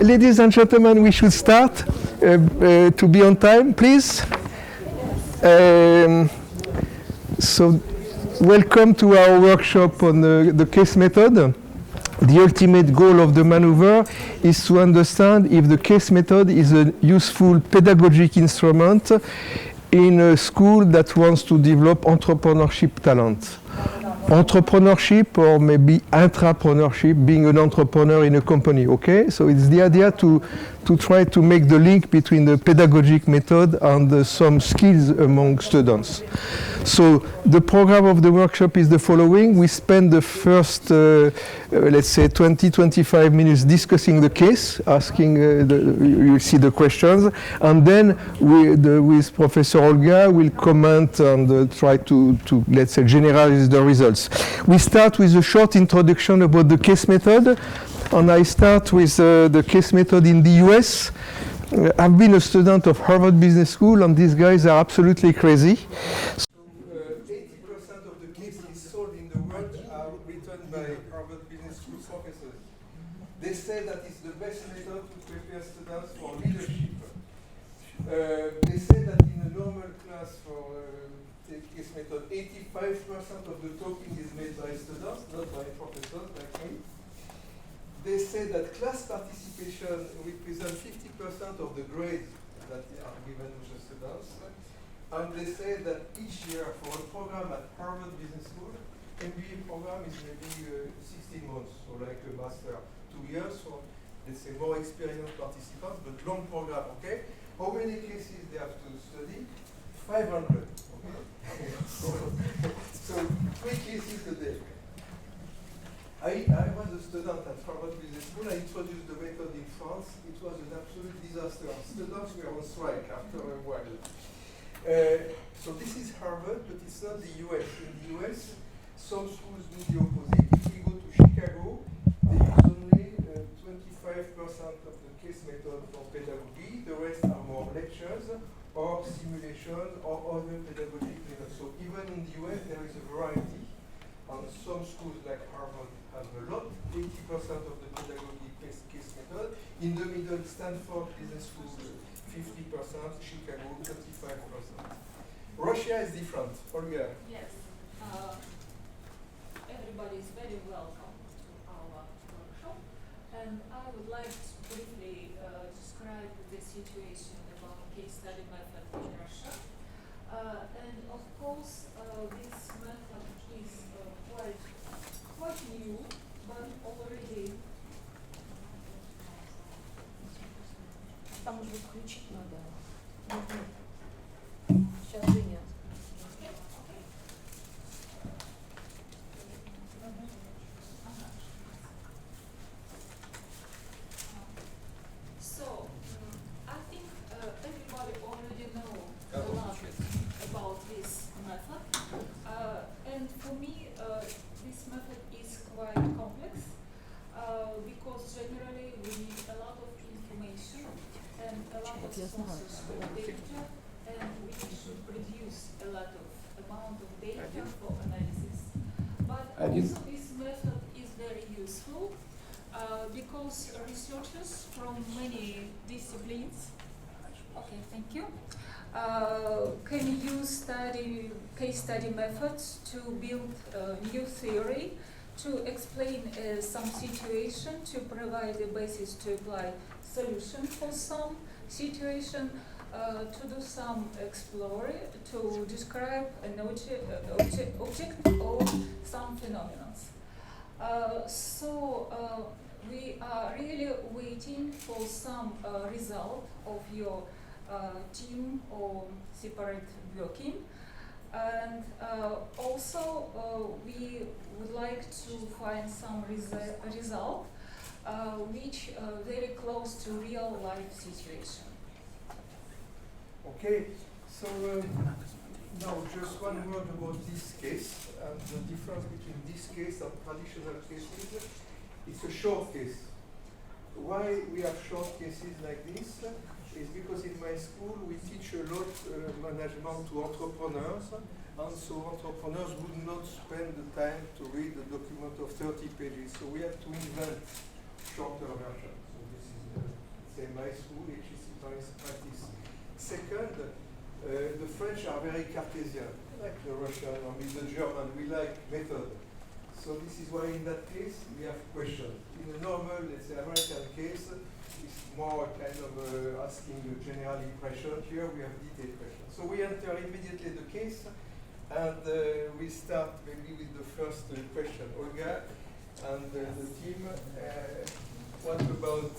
Ladies and gentlemen, we should start to be on time, please. So, welcome to our workshop on the case method. The ultimate goal of the maneuver is to understand if the case method is a useful pedagogic instrument in a school that wants to develop entrepreneurship talent. Entrepreneurship or maybe intrapreneurship, being an entrepreneur in a company, okay? So it's the idea to try to make the link between the pedagogic method and some skills among students. So the program of the workshop is the following. We spend the first, let's say, 20-25 minutes discussing the case, asking, you'll see the questions, and then with Professor Olga, we'll comment and try to, let's say, generalize the results. We start with a short introduction about the case method, and I start with the case method in the US. I've been a student of Harvard Business School, and these guys are absolutely crazy. 80% of the cases solved in the world are written by Harvard Business School professors. They say that it's the best method to prepare students for leadership. They say that in a normal class for the case method, 85% of the talking is made by students, not by professors like me. They say that class participation represents 50% of the grades that are given to the students. And they say that each year for a program at Harvard Business School, MBA program is maybe 16 months, so like a master, 2 years for, let's say, more experienced participants, but long program, okay? How many cases they have to study? 500, okay? So 3 cases a day. I was a student at Harvard Business School. I introduced the method in France. It was an absolute disaster. Students were on strike after a while. So this is Harvard, but it's not the US. In the US, some schools do the opposite. If we go to Chicago, they use only 25% of the case method for pedagogy. The rest are more lectures or simulation or other pedagogic methods. So even in the US, there is a variety. And some schools like Harvard have a lot, 80% of the pedagogy case method. In the middle, Stanford Business School, 50%, Chicago, 35%. Russia is different. Olga. Yes. Everybody is very welcome to our workshop. And I would like to briefly describe the situation about case study method in Russia. And of course, this method is quite new, but already. Там уже включить надо. Сейчас Женя. So, I think everybody already know a lot about this method. And for me, this method is quite complex because generally we need a lot of information and a lot of sources of data, and we should produce a lot of amount of data for analysis. But also this method is very useful because researchers from many disciplines, okay, thank you, can use case study methods to build new theory, to explain some situation, to provide a basis to apply solution for some situation, to do some exploring, to describe an object or some phenomena. So we are really waiting for some result of your team or separate working. And also we would like to find some result which very close to real life situation. Okay, so now just one word about this case and the difference between this case and traditional cases. It's a short case. Why we have short cases like this is because in my school we teach a lot management to entrepreneurs, and so entrepreneurs would not spend the time to read a document of 30 pages. So we have to invent shorter versions. So this is say Maestro, HEC practice. Second, the French are very Cartesian, like the Russian, or the German, we like method. So this is why in that case we have questions. In a normal, let's say American case, it's more kind of asking a general impression. Here we have detailed questions. So we enter immediately the case, and we start maybe with the first question. Olga and the team, what about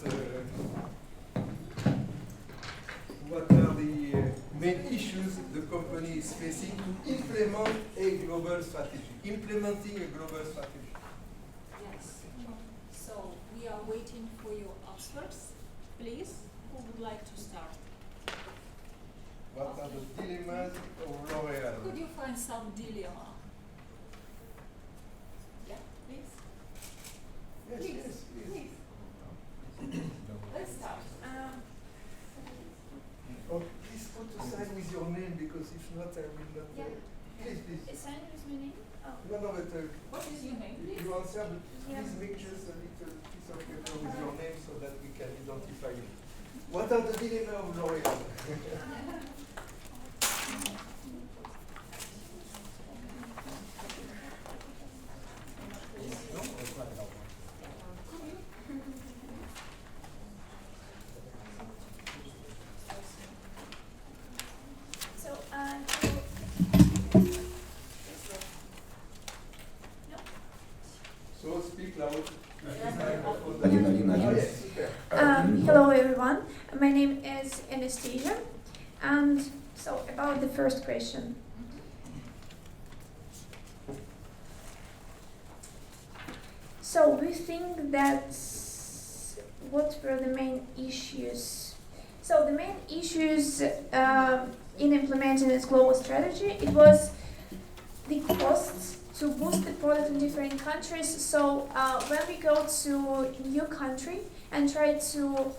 what are the main issues the company is facing to implement a global strategy? Implementing a global strategy. Yes. So we are waiting for your answers. Please, who would like to start? What are the dilemmas of L'Oréal? Could you find some dilemma? Yeah, please. Yes, Please, yes, please. please. Let's start. Oh, please put aside with your name, because if not, I will not. Yeah. Please, please. Assign with my name? Oh. No, no, but What is your name, please? you answer, but Yeah. please make just a little piece of paper with your name so that we can identify you. What are the dilemmas of L'Oréal? So speak loud. Yes, super. Hello everyone, my name is Anastasia, and so about the first question. So we think that what were the main issues? So the main issues in implementing this global strategy, it was the costs to boost the product in different countries. So when we go to a new country and try to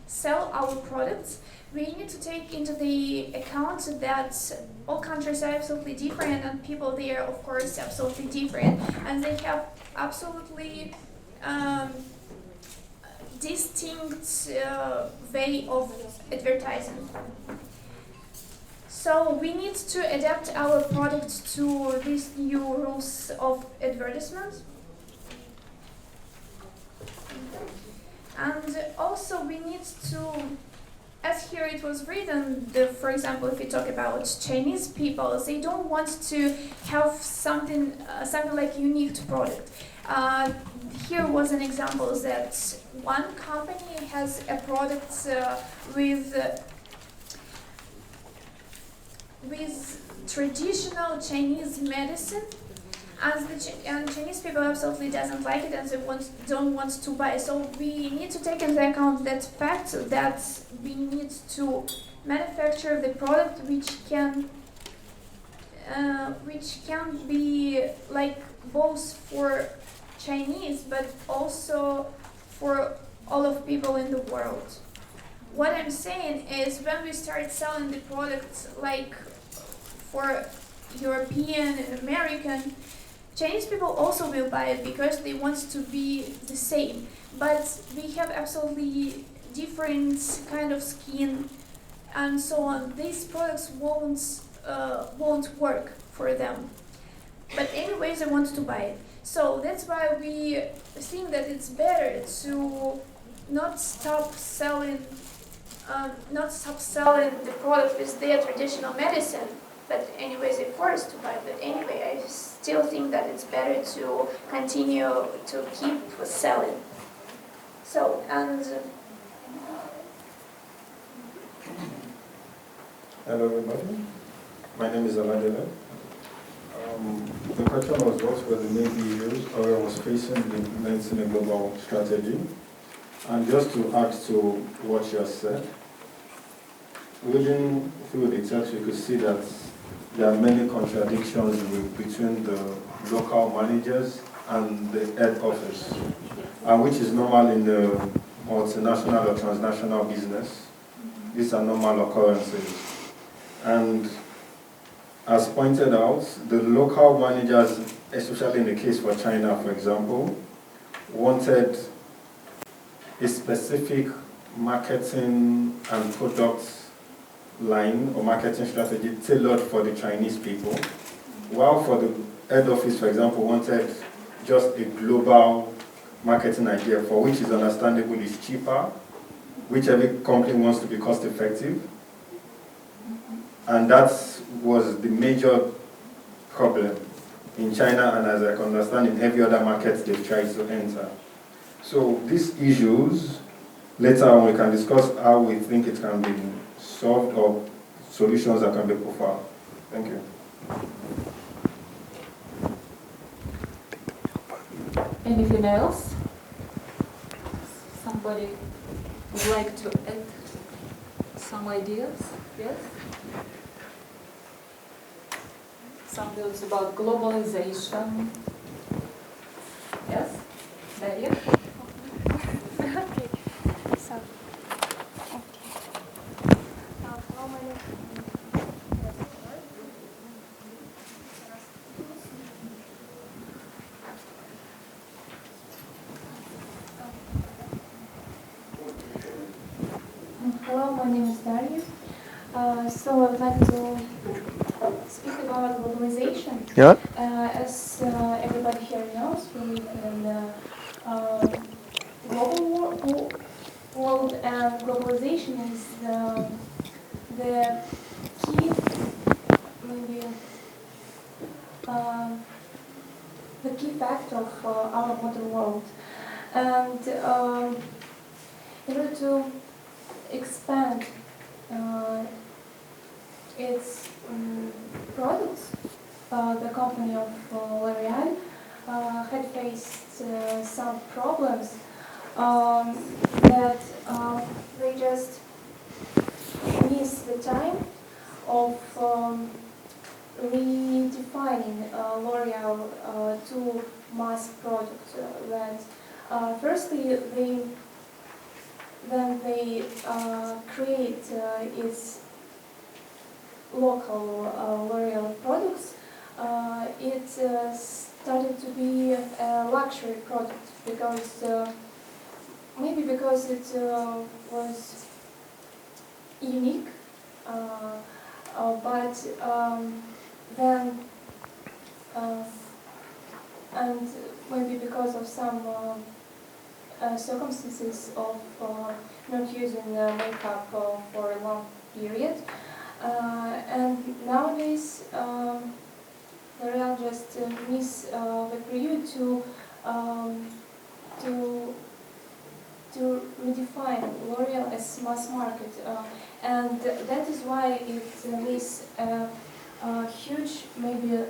sell our products, we need to take into the account that all countries are absolutely different, and people there, of course, absolutely different, and they have absolutely distinct way of advertising. So we need to adapt our product to these new rules of advertisement. And also we need to, as here it was written, for example, if we talk about Chinese people, they don't want to have something like unique product. Here was an example that one company has a product with traditional Chinese medicine, and Chinese people absolutely doesn't like it, and they don't want to buy. So we need to take into account that fact that we need to manufacture the product which can be like both for Chinese but also for all of people in the world. What I'm saying is, when we start selling the products like for European and American, Chinese people also will buy it because they want to be the same. But we have absolutely different kind of skin and so on. These products won't work for them. But anyways, they want to buy it. So that's why we think that it's better to not stop selling the product with their traditional medicine, but anyways they're forced to buy it. But anyway, I still think that it's better to continue to keep selling. So, and hello everybody, my name is Aladela. The question was, what were the main issues L'Oréal was facing in implementing a global strategy? And just to add to what you have said, reading through the text, you could see that there are many contradictions between the local managers and the head office, and which is normal in the multinational or transnational business. These are normal occurrences. And as pointed out, the local managers, especially in the case for China, for example, wanted a specific marketing and product line or marketing strategy tailored for the Chinese people, while for the head office, for example, wanted just a global marketing idea for which is understandable is cheaper, which every company wants to be cost effective. And that was the major problem in China, and as I can understand in every other market they've tried to enter. So these issues, later on we can discuss how we think it can be solved or solutions that can be provided. Thank you. Anything else? Somebody would like to add some ideas? Yes? Some views about globalization. Yes? Daria? Okay. So, okay. Hello, my name Hello, my name is Daria. So I'd like to speak about globalization. Yeah. As everybody here knows, we live in a global world, and globalization is the key, maybe the key fact of our modern world. And in order to expand its products, the company of L'Oreal had faced some problems that they just missed the time of redefining L'Oreal to mass product. That firstly, they create its local L'Oreal products. It started to be a luxury product because maybe because it was unique, but then and maybe because of some circumstances of not using makeup for a long period. And nowadays, L'Oreal just miss the period to redefine L'Oreal as mass market, and that is why it is a huge, maybe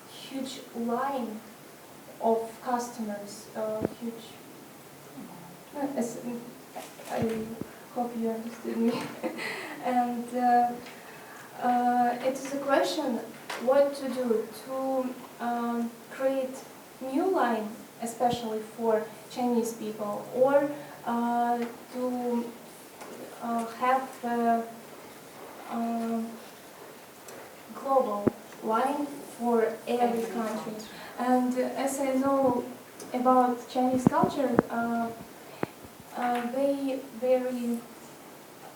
huge line of customers, huge. I hope you understood me. And it is a question what to do to create new line, especially for Chinese people, or to have a global line for every country. And as I know about Chinese culture, they very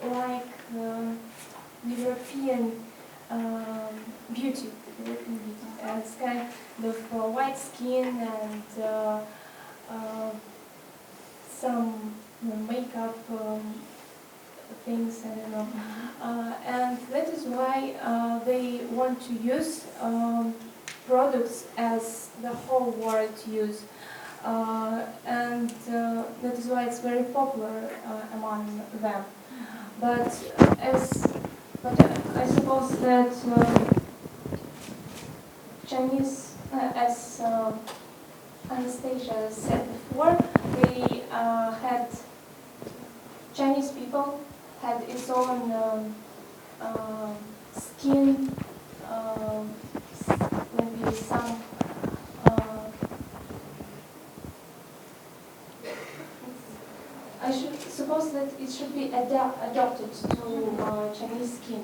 like European beauty, and it's kind of white skin and some makeup things, I don't know. And that is why they want to use products as the whole world use. And that is why it's very popular among them. But I suppose that Chinese, as Anastasia said before, they had Chinese people had its own skin, maybe some. I should suppose that it should be adapted to Chinese skin.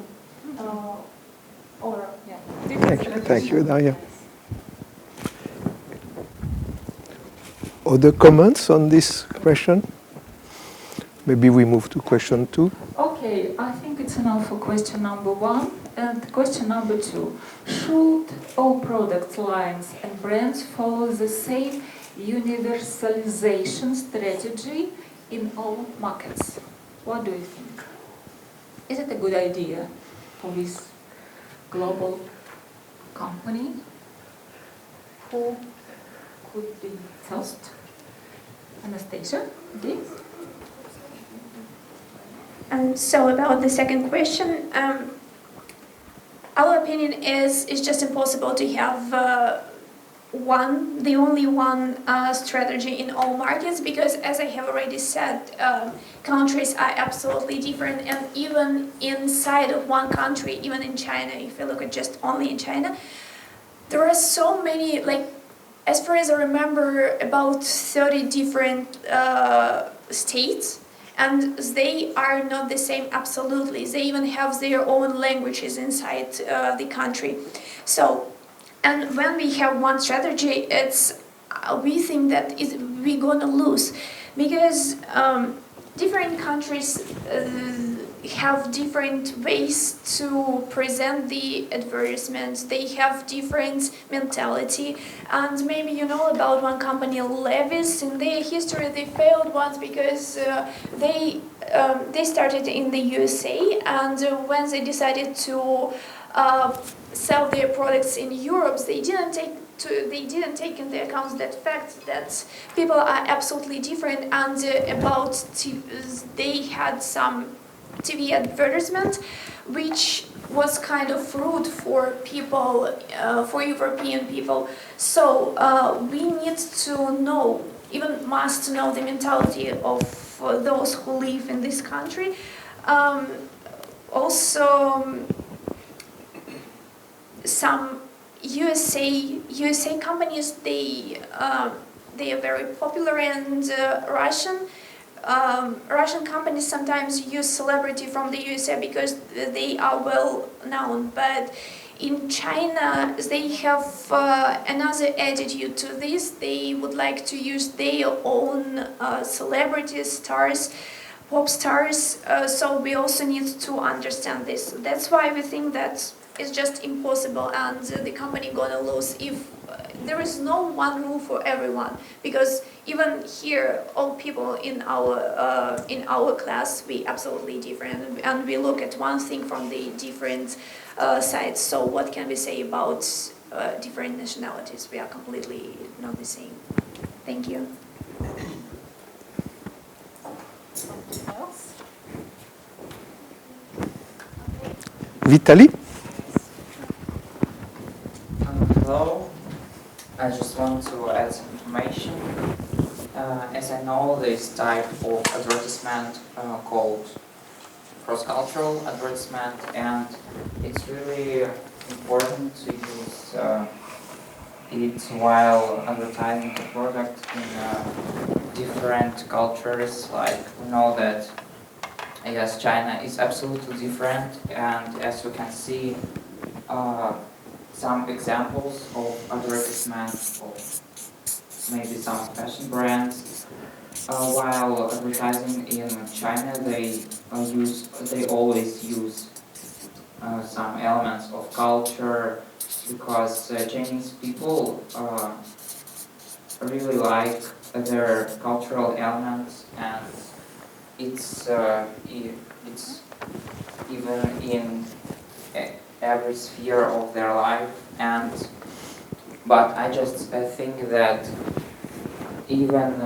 Or yeah. Thank you, Daria. Other comments on this question? maybe we move to question 2. Okay, I think it's enough for question number 1. And question number 2. Should all product lines and brands follow the same universalization strategy in all markets? What do you think? Is it a good idea for this global company? Who could be first? Anastasia, okay? So about the second question, our opinion is it's just impossible to have the only one strategy in all markets, because as I have already said, countries are absolutely different, and even inside of one country, even in China, if you look at just only in China, there are so many, like, as far as I remember, about 30 different states, and they are not the same absolutely. They even have their own languages inside the country. So, and when we have one strategy, we think that we're gonna lose, because different countries have different ways to present the advertisements. They have different mentality, and maybe you know about one company, Levi's. In their history, they failed once because they started in the USA, and when they decided to sell their products in Europe, they didn't take into account that fact that people are absolutely different, and they had some TV advertisement which was kind of rude for people, for European people. So we need to know, even must know, the mentality of those who live in this country. Also, some USA companies, they are very popular, and Russian companies sometimes use celebrity from the USA because they are well known. But in China, they have another attitude to this. They would like to use their own celebrities, stars, pop stars. So we also need to understand this. That's why we think that it's just impossible, and the company gonna lose if there is no one rule for everyone. Because even here, all people in our class, we absolutely different, and we look at one thing from the different sides. So what can we say about different nationalities? We are completely not the same. Thank you. Something else? Vitaly? Hello, I just want to add some information. As I know, this type of advertisement called cross-cultural advertisement, and it's really important to use it while advertising a product in different cultures. Like, we know that, yes, China is absolutely different, and as you can see, some examples of advertisements of maybe some fashion brands. While advertising in China, they always use some elements of culture, because Chinese people really like their cultural elements, and it's even in every sphere of their life. But I just think that even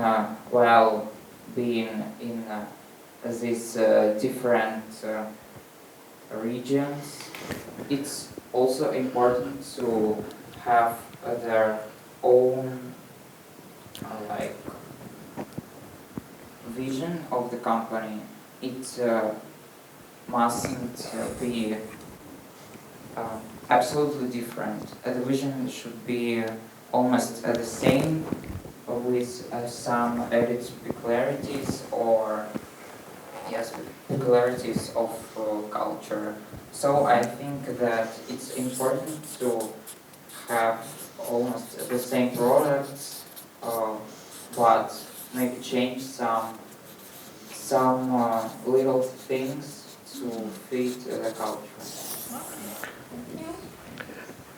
while being in these different regions, it's also important to have their own like vision of the company. It mustn't be absolutely different. The vision should be almost the same, with some added peculiarities, or yes, peculiarities of culture. So I think that it's important to have almost the same products, but maybe change some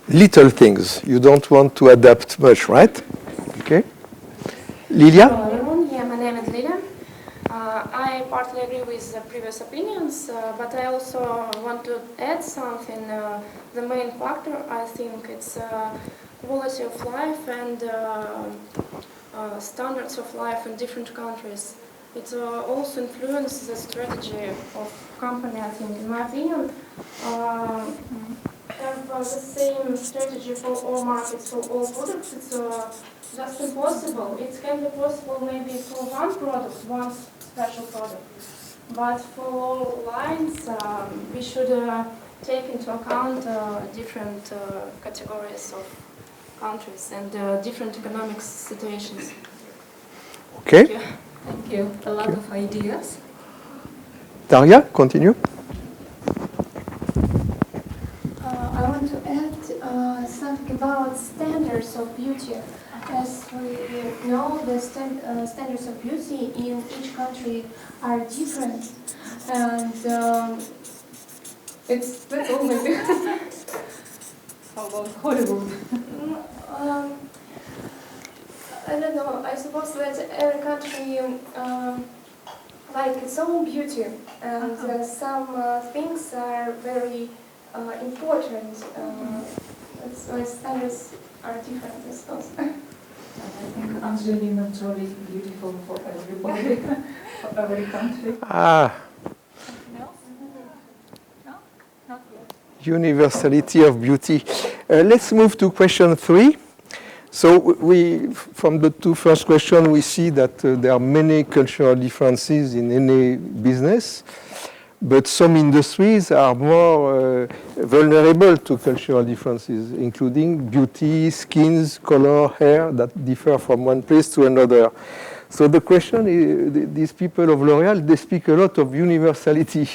little things. You don't want to adapt much, right? Okay. Lilia? Hello everyone, yeah, my name is Lilia. I partly agree with the previous opinions, but I also want to add something. The main factor, I think, it's quality of life and standards of life in different countries. It also influences the strategy of company, I think, in my opinion. Have the same strategy for all markets, for all products, it's just impossible. It can be possible maybe for one product, one special product. But for all lines, we should take into account different categories of countries and different economic situations. Okay. Thank you. A lot of ideas. Daria, continue. I want to add something about standards of beauty. As we know, the standards of beauty in each country are different, and that's all maybe. How about Hollywood? I don't know. I suppose that every country like its own beauty, and some things are very important. That's why standards are different, I suppose. I think Angelina Jolie is beautiful for everybody, for every country. Ah, Something else? No? Not yet. universality of beauty. Let's move to question 3. So from the 2 first questions, we see that there are many cultural differences in any business, but some industries are more vulnerable to cultural differences, including beauty, skins, color, hair, that differ from one place to another. So the question is, these people of L'Oréal, they speak a lot of universality.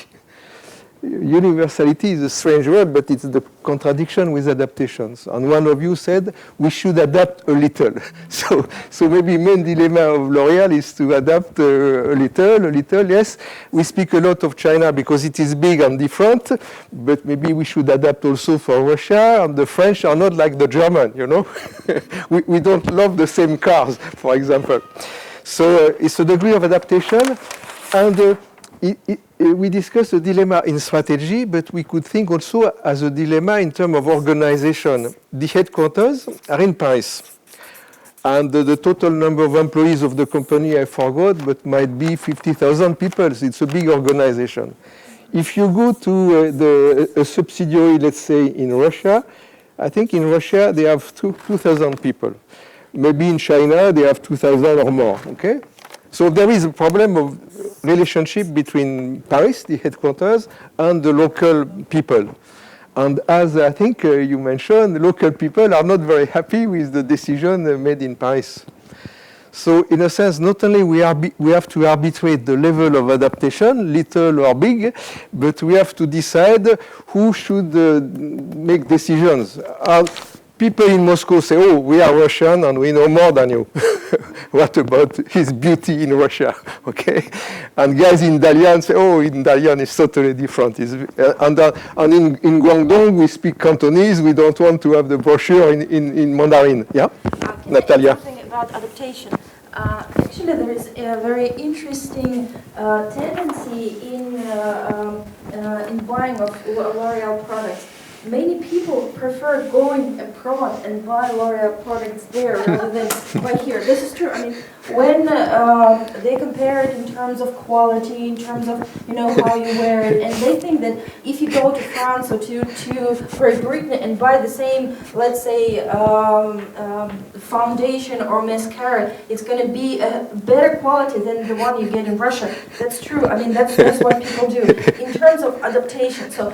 Universality is a strange word, but it's the contradiction with adaptations. And one of you said we should adapt a little. So maybe main dilemma of L'Oréal is to adapt a little. Yes, we speak a lot of China because it is big and different, but maybe we should adapt also for Russia. And the French are not like the German, you know. we don't love the same cars, for example. So it's a degree of adaptation, and we discussed a dilemma in strategy, but we could think also as a dilemma in terms of organization. The headquarters are in Paris, and the total number of employees of the company I forgot, but might be 50,000 people. It's a big organization. If you go to a subsidiary, let's say in Russia, I think in Russia they have 2,000 people. Maybe in China they have 2,000 or more. Okay. So there is a problem of relationship between Paris, the headquarters, and the local people. And as I think you mentioned, the local people are not very happy with the decision made in Paris. So in a sense, not only we have to arbitrate the level of adaptation, little or big, but we have to decide who should make decisions. People in Moscow say, oh, we are Russian and we know more than you. What about his beauty in Russia? Okay? And guys in Dalian say, oh, in Dalian it's totally different. And in Guangdong, we speak Cantonese. We don't want to have the brochure in Mandarin. Yeah? Natalia? Something about adaptation. Actually, there is a very interesting tendency in buying of L'Oréal products. Many people prefer going abroad and buy L'Oréal products there rather than buy here. This is true. I mean, when they compare it in terms of quality, in terms of how you wear it, and they think that if you go to France or to Great Britain and buy the same, let's say, foundation or mascara, it's going to be a better quality than the one you get in Russia. That's true. I mean, that's what people do in terms of adaptation. So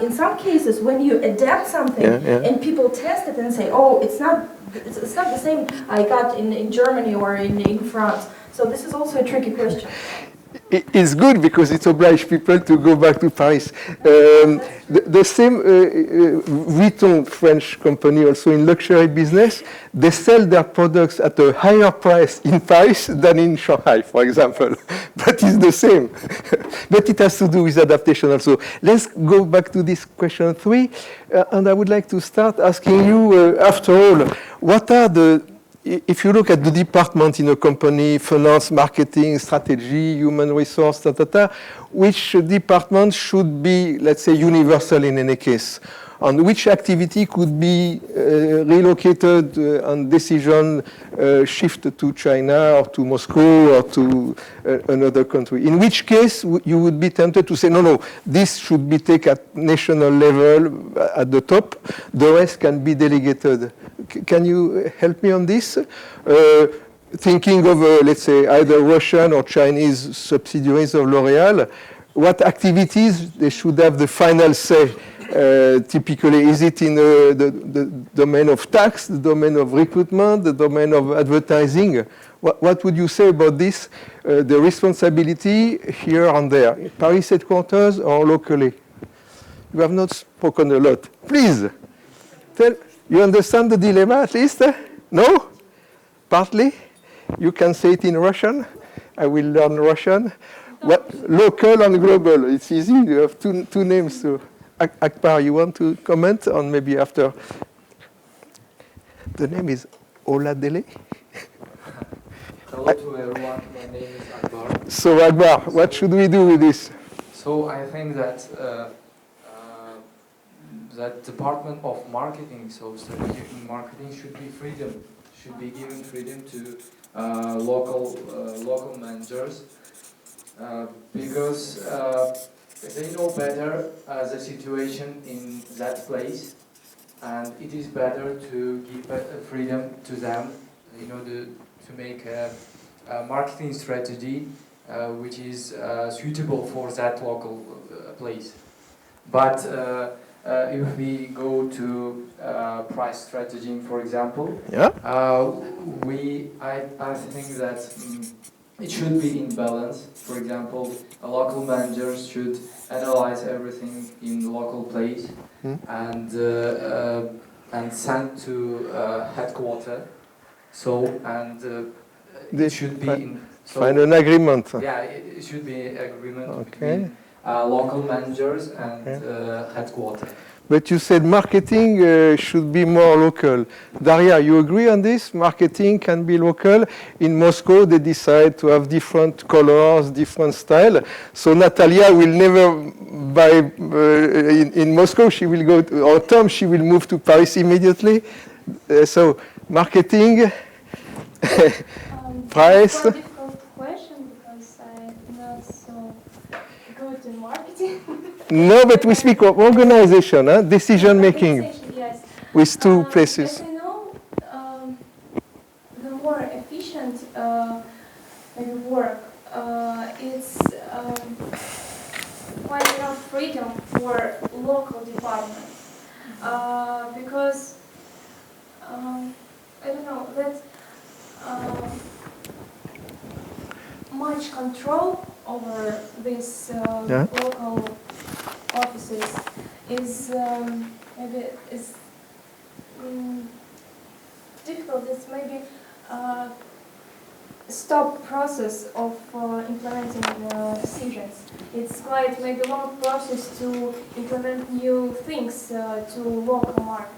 in some cases, when you adapt something and people test it and say, oh, it's not the same I got in Germany or in France. So this is also a tricky question. It's good because it obliges people to go back to Paris. The same Vuitton, French company, also in luxury business, they sell their products at a higher price in Paris than in Shanghai, for example. But it's the same. But it has to do with adaptation also. Let's go back to this question 3. And I would like to start asking you, after all, what are if you look at the department in a company, finance, marketing, strategy, human resource, which department should be, let's say, universal in any case? And which activity could be relocated and decision shifted to China or to Moscow or to another country? In which case you would be tempted to say, no, this should be taken at national level at the top, the rest can be delegated. Can you help me on this? Thinking of, let's say, either Russian or Chinese subsidiaries of L'Oréal, what activities they should have the final say? Typically, is it in the domain of tax, the domain of recruitment, the domain of advertising? What would you say about this, the responsibility here and there, Paris headquarters or locally? You have not spoken a lot. Please, you understand the dilemma at least? No? Partly? You can say it in Russian. I will learn Russian. Local and global, it's easy. You have two names to... Akbar, you want to comment on maybe after? The name is Oladele. Hello to everyone, my name is Akbar. So Akbar, what should we do with this? So I think that that department of marketing, so strategic marketing should be given freedom to local managers because they know better the situation in that place, and it is better to give freedom to them in order to make a marketing strategy which is suitable for that local place. But if we go to price strategy, for example, yeah. I think that it should be in balance. For example, local managers should analyze everything in the local place and send to headquarters. So it should be in. So, find an agreement. Yeah, it should be an agreement between local managers and headquarters. But you said marketing should be more local. Daria, you agree on this? Marketing can be local. In Moscow, they decide to have different colors, different style. So Natalia will never buy in Moscow. She will go to, or Tom, she will move to Paris immediately. So marketing, price. It's a difficult question because I'm not so good in marketing. No, but we speak of organization, decision making, yes. with two places. As I know, the more efficient maybe work, it's quite enough freedom for local departments because I don't know that much control over these local offices is maybe is difficult. It's maybe stop process of implementing decisions. It's quite maybe long process to implement new things to local market.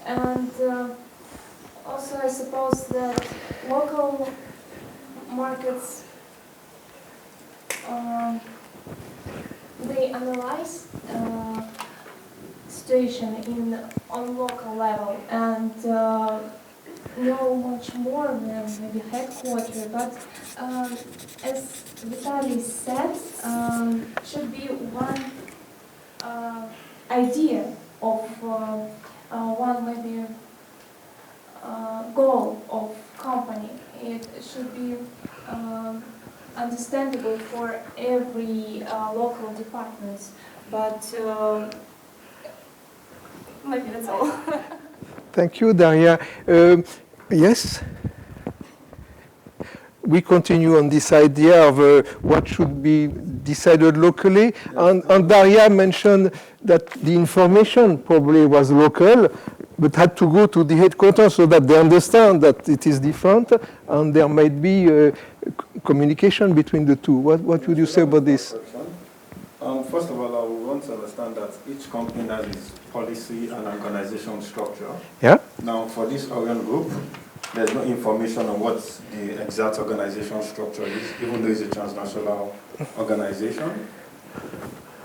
And also I suppose that local markets they analyze situation on local level and know much more than maybe headquarters. But as Vitaly said, should be one idea of one maybe goal of company. It should be understandable for every local departments, but maybe that's all. Thank you, Daria. Yes? we continue on this idea of what should be decided locally. And Daria mentioned that the information probably was local, but had to go to the headquarters so that they understand that it is different, and there might be communication between the two. What would you say about this? First of all, I would want to understand that each company has its policy and organization structure. Yeah. Now, for this Orion group, there's no information on what the exact organization structure is, even though it's a transnational organization.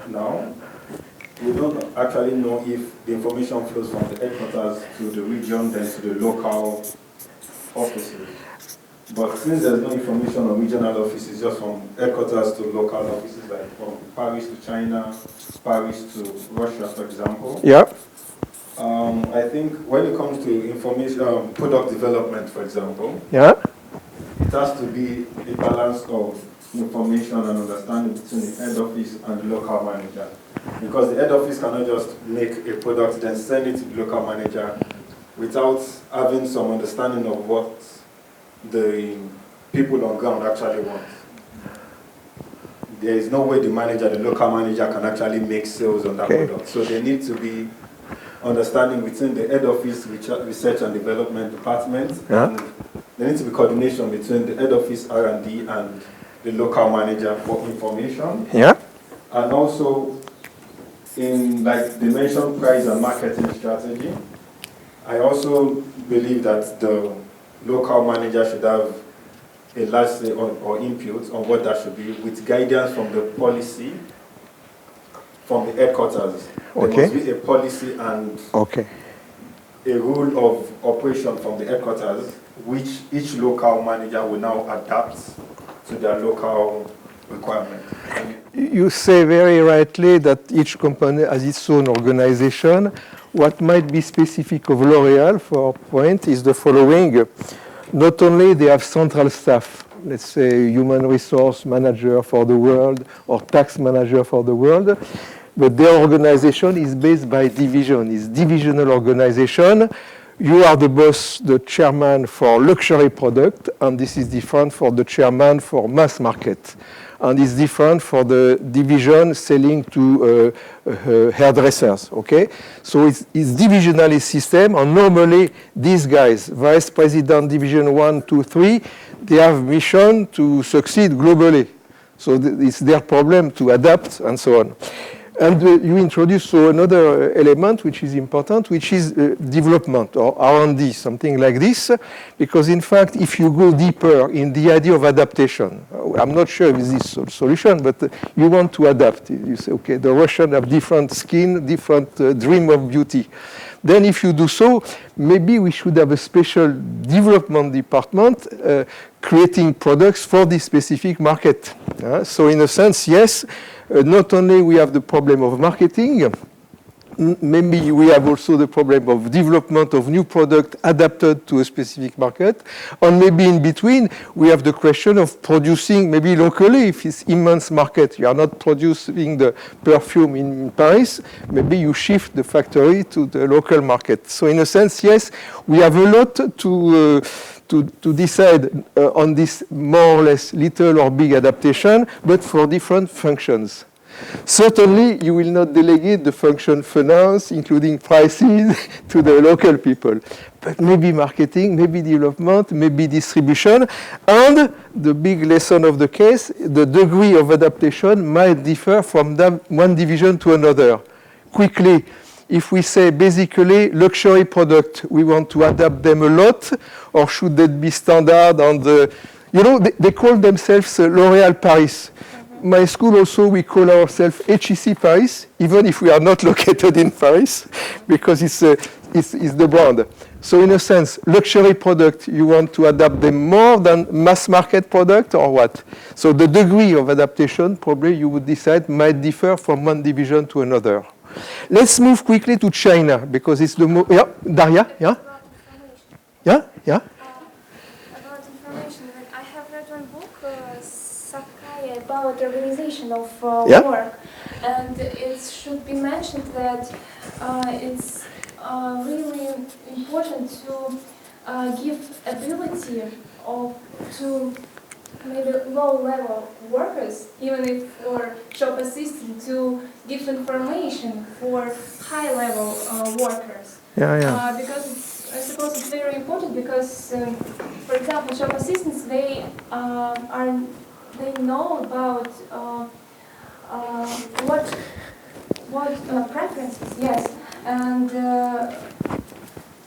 Now, we don't actually know if the information flows from the headquarters to the region, then to the local offices. But since there's no information on regional offices, just from headquarters to local offices, like from Paris to China, Paris to Russia, for example. Yeah. I think when it comes to information, product development, for example, Yeah. it has to be a balance of information and understanding between the head office and the local manager. Because the head office cannot just make a product, then send it to the local manager without having some understanding of what the people on ground actually want. There is no way the local manager can actually make sales on that product. So there needs to be understanding between the head office research and development department, and there needs to be coordination between the head office R&D and the local manager for information. Yeah. And also in like the mentioned price and marketing strategy, I also believe that the local manager should have a large say or input on what that should be, with guidance from the policy from the headquarters. There must be a policy and a rule of operation from the headquarters, which each local manager will now adapt to their local requirement. You say very rightly that each company has its own organization. What might be specific of L'Oréal, for our point, is the following. Not only they have central staff, let's say human resource manager for the world or tax manager for the world, but their organization is based by division, is divisional organization. You are the boss, the chairman for luxury product, and this is different for the chairman for mass market. And it's different for the division selling to hairdressers, okay? So it's divisional system, and normally these guys, vice president, division 1, 2, 3, they have mission to succeed globally. So it's their problem to adapt and so on. And you introduce another element which is important, which is development or R&D, something like this. Because in fact, if you go deeper in the idea of adaptation, I'm not sure if this is a solution, but you want to adapt. You say, okay, the Russians have different skin, different dream of beauty. Then if you do so, maybe we should have a special development department creating products for this specific market. So in a sense, yes, not only we have the problem of marketing, maybe we have also the problem of development of new product adapted to a specific market. And maybe in between, we have the question of producing maybe locally, if it's immense market. You are not producing the perfume in Paris, maybe you shift the factory to the local market. So in a sense, yes, we have a lot to decide on this more or less little or big adaptation, but for different functions. Certainly, you will not delegate the function finance, including prices, to the local people. But maybe marketing, maybe development, maybe distribution. And the big lesson of the case, the degree of adaptation might differ from one division to another. Quickly, if we say basically luxury product, we want to adapt them a lot, or should that be standard on the, they call themselves L'Oréal Paris. My school also, we call ourselves HEC Paris, even if we are not located in Paris, because it's the brand. So in a sense, luxury product, you want to adapt them more than mass market product, or what? So the degree of adaptation, probably you would decide, might differ from one division to another. Let's move quickly to China, because it's the most... Yeah, Daria? Yeah? Yeah? Yeah? About information, I have read one book, Sakai, about organization of work. And it should be mentioned that it's really important to give ability to maybe low-level workers, even if for shop assistant, to give information for high-level workers. Because I suppose it's very important because, for example, shop assistants, they know about what preferences, yes, and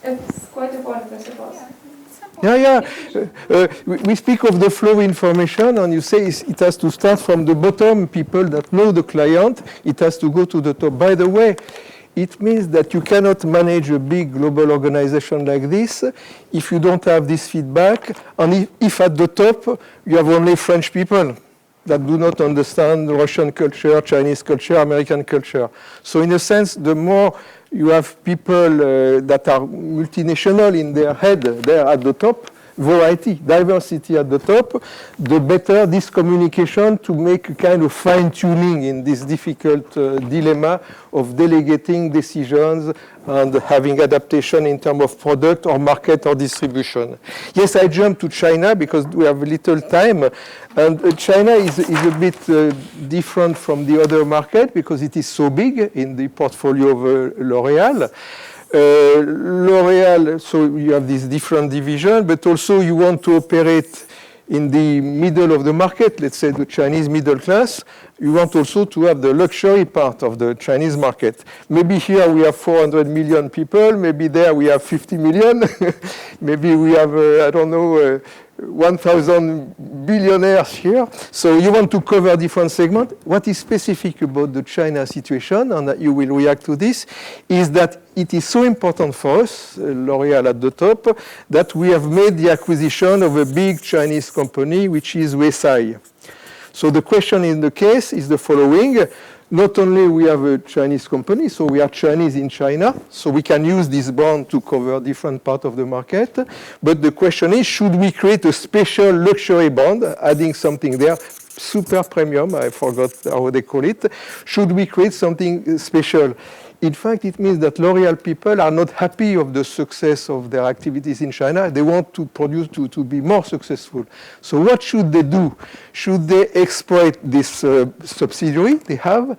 it's quite important, I suppose. We speak of the flow information, and you say it has to start from the bottom, people that know the client, it has to go to the top. By the way, it means that you cannot manage a big global organization like this if you don't have this feedback, and if at the top you have only French people that do not understand Russian culture, Chinese culture, American culture. So in a sense, the more you have people that are multinational in their head there at the top, variety, diversity at the top, the better this communication to make a kind of fine-tuning in this difficult dilemma of delegating decisions and having adaptation in terms of product or market or distribution. Yes, I jumped to China because we have little time. And China is a bit different from the other market because it is so big in the portfolio of L'Oréal. L'Oréal, so you have this different division, but also you want to operate in the middle of the market, let's say the Chinese middle class. You want also to have the luxury part of the Chinese market. Maybe here we have 400 million people, maybe there we have 50 million, maybe we have, I don't know, 1,000 billionaires here. So you want to cover different segments. What is specific about the China situation, and that you will react to this, is that it is so important for us, L'Oréal at the top, that we have made the acquisition of a big Chinese company, which is Wesai. So the question in the case is the following. Not only we have a Chinese company, so we are Chinese in China, so we can use this brand to cover different parts of the market. But the question is, should we create a special luxury brand, adding something there, super premium, I forgot how they call it. Should we create something special? In fact, it means that L'Oréal people are not happy of the success of their activities in China. They want to produce to be more successful. So what should they do? Should they exploit this subsidiary they have?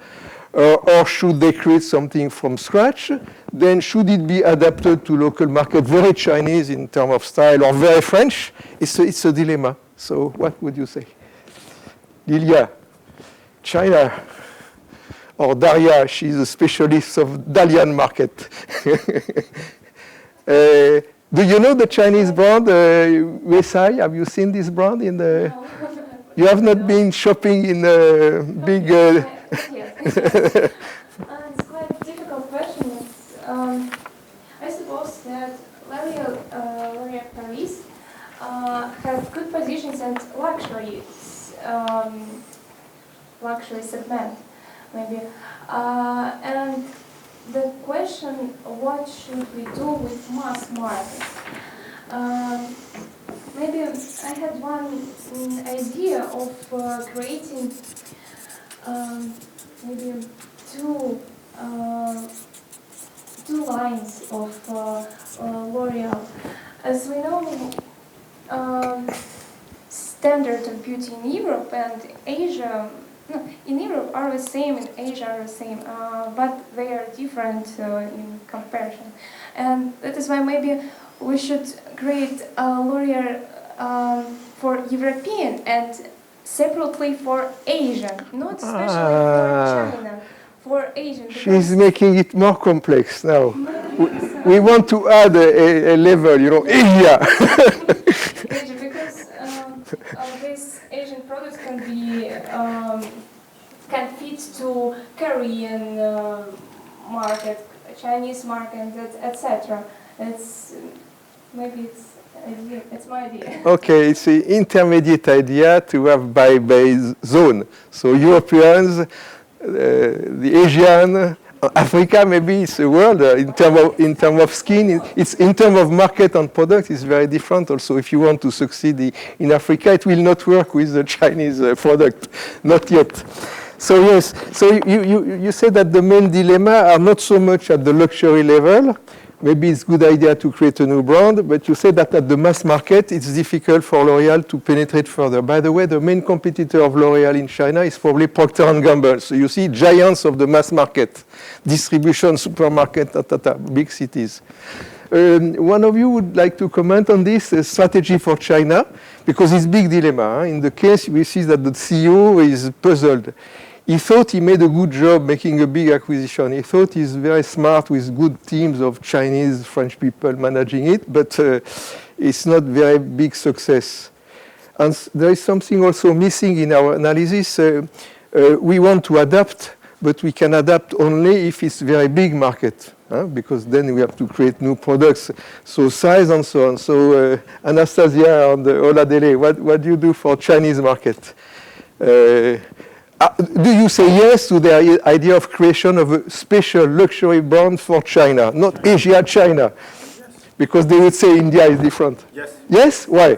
Or should they create something from scratch? Then should it be adapted to local market, very Chinese in terms of style, or very French? It's a dilemma. So what would you say? Lilia, China. Or Daria, she's a specialist of Dalian market. Do you know the Chinese brand, Wesai? Have you seen this brand in the? No. You have not been shopping in a big. It's quite a difficult question. I suppose that L'Oréal Paris have good positions and luxury segment. Maybe. And the question, what should we do with mass market? Maybe I had one idea of creating maybe two lines of L'Oréal. As we know, standard of beauty in Europe and Asia. No, in Europe are the same, in Asia are the same, but they are different in comparison. And that is why maybe we should create L'Oréal for European and separately for Asian, not especially for China, for Asian. She's making it more complex now. We want to add a level, you know, Asia. Asia, because these Asian products can be can fit to Korean market, Chinese market, etc. It's maybe it's my idea. Okay, it's an intermediate idea to have by zone. So Europeans, the Asian, Africa maybe it's a world in terms of skin. It's in terms of market and product. It's very different. Also, if you want to succeed in Africa, it will not work with the Chinese product, not yet. So yes, so you say that the main dilemma are not so much at the luxury level, maybe it's a good idea to create a new brand, but you say that at the mass market, it's difficult for L'Oreal to penetrate further. By the way, the main competitor of L'Oreal in China is probably Procter & Gamble. So you see giants of the mass market, distribution, supermarket, big cities. One of you would like to comment on this strategy for China, because it's a big dilemma. In the case, we see that the CEO is puzzled. He thought he made a good job making a big acquisition. He thought he's very smart with good teams of Chinese, French people managing it, but it's not very big success. And there is something also missing in our analysis. We want to adapt, but we can adapt only if it's a very big market, because then we have to create new products. So size and so on. So Anastasia and Oladele, what do you do for Chinese market? Do you say yes to the idea of creation of a special luxury brand for China, not Asia, China? Yes. Because they would say India is different. Yes. Yes? Why?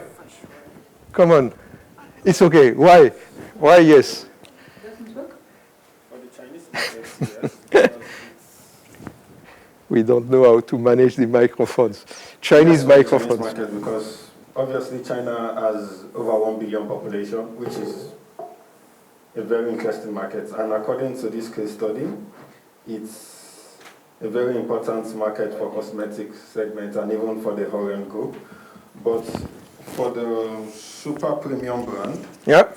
Come on. It's okay. Why? Why yes? Doesn't work? For the Chinese market, yes. We don't know how to manage the microphones. Chinese microphones. Chinese market, because obviously China has over 1 billion population, which is a very interesting market, and according to this case study, it's a very important market for cosmetic segment and even for the Horian group. But for the super premium brand, yeah,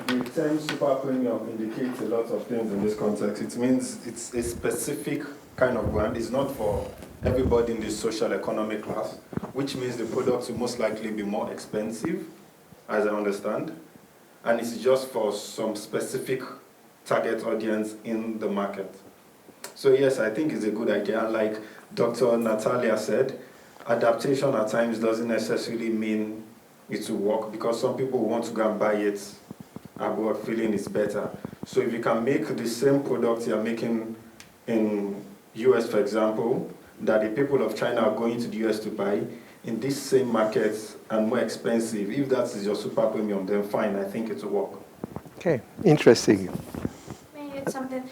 the term super premium indicates a lot of things in this context. It means it's a specific kind of brand. It's not for everybody in the social economic class, which means the products will most likely be more expensive, as I understand. And it's just for some specific target audience in the market. So yes, I think it's a good idea. And like Dr. Natalia said, adaptation at times doesn't necessarily mean it will work, because some people want to go and buy it abroad feeling it's better. So if you can make the same product you're making in US, for example, that the people of China are going to the US to buy, in this same market and more expensive, if that is your super premium, then fine, I think it will work. Okay, interesting. May I add something?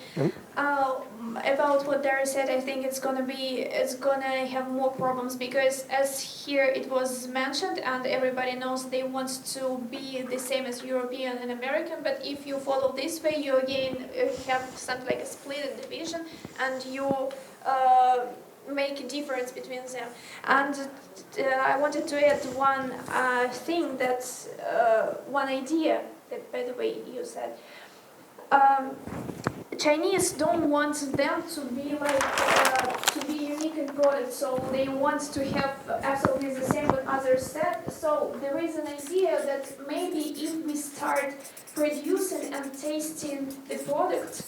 About what Dara said, I think it's gonna have more problems, because as here it was mentioned and everybody knows they want to be the same as European and American, but if you follow this way, you again have something like a split and division, and you make a difference between them. And I wanted to add one thing, that's one idea that, by the way, you said. Chinese don't want them to be to be unique in product, so they want to have absolutely the same what others said. So there is an idea that maybe if we start producing and tasting the product